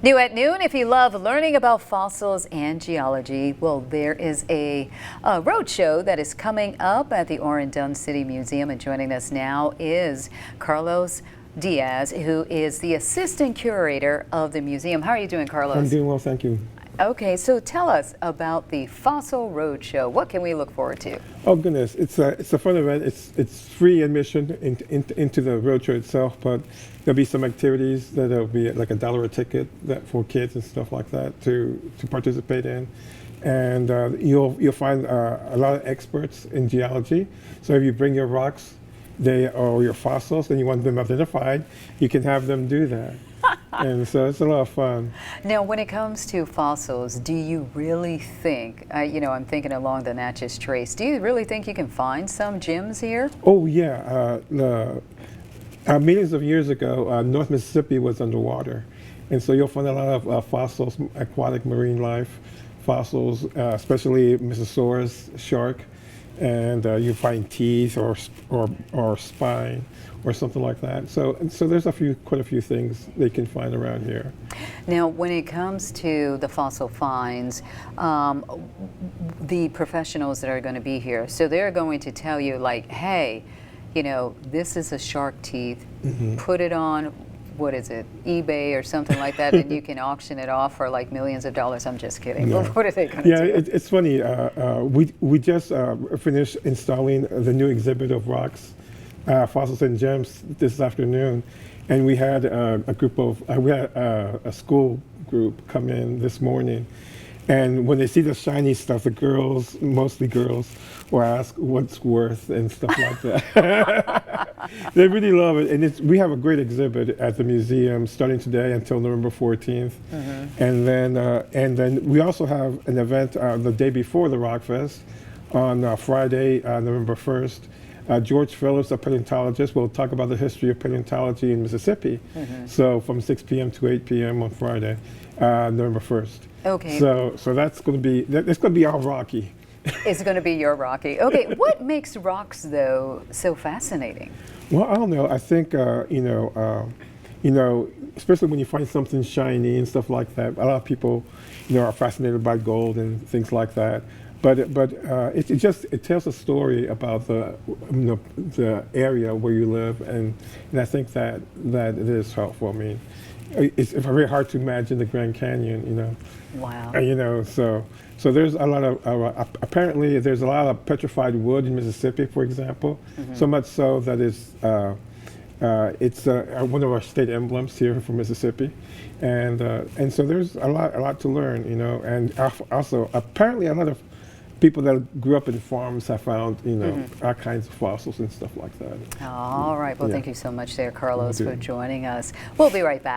New at noon, if you love learning about fossils and geology, well, there is a road show that is coming up at the Oren Dunn City Museum. And joining us now is Carlos Diaz, who is the assistant curator of the museum. How are you doing, Carlos? I'm doing well, thank you. Okay, so tell us about the Fossil Roadshow. What can we look forward to? Oh goodness, it's a fun event. It's free admission into the roadshow itself, but there'll be some activities that'll be like $1 a ticket for kids and stuff like that to participate in, and you'll find a lot of experts in geology. So if you bring your rocks, or your fossils, and you want them identified, you can have them do that. And so it's a lot of fun. Now, when it comes to fossils, do you really think, I'm thinking along the Natchez Trace, do you really think you can find some gems here? Oh yeah, millions of years ago, North Mississippi was underwater. And so you'll find a lot of fossils, aquatic marine life, fossils, especially Mosasaurus shark. And you find teeth or spine or something like that. So there's quite a few things they can find around here. Now, when it comes to the fossil finds, the professionals that are going to be here, so they're going to tell you like, hey, this is a shark teeth, put it on, what is it, eBay or something like that, and you can auction it off for like millions of dollars. I'm just kidding. No. What are they going to do? Yeah, it's funny. We just finished installing the new exhibit of rocks, fossils and gems this afternoon, and we had a school group come in this morning. And when they see the shiny stuff, the girls, mostly girls, will ask what's worth and stuff like that. They really love it. And we have a great exhibit at the museum starting today until November 14th. And then we also have an event the day before the Rock Fest on Friday, November 1st. George Phillips, a paleontologist, will talk about the history of paleontology in Mississippi. So from 6 p.m. to 8 p.m. on Friday, November 1st. Okay. So that's going to be our Rocky. It's going to be your Rocky. Okay, what makes rocks though so fascinating? Well, I don't know. I think especially when you find something shiny and stuff like that. A lot of people, are fascinated by gold and things like that. But it tells a story about the area where you live, and I think that it is helpful. I mean, it's very hard to imagine the Grand Canyon, Wow. So there's a lot of apparently there's a lot of petrified wood in Mississippi, for example. So much so that it's one of our state emblems here from Mississippi, and so there's a lot to learn, and also apparently a lot of people that grew up in farms have found, all kinds of fossils and stuff like that. All right. Well, thank you so much there, Carlos, for joining us. We'll be right back.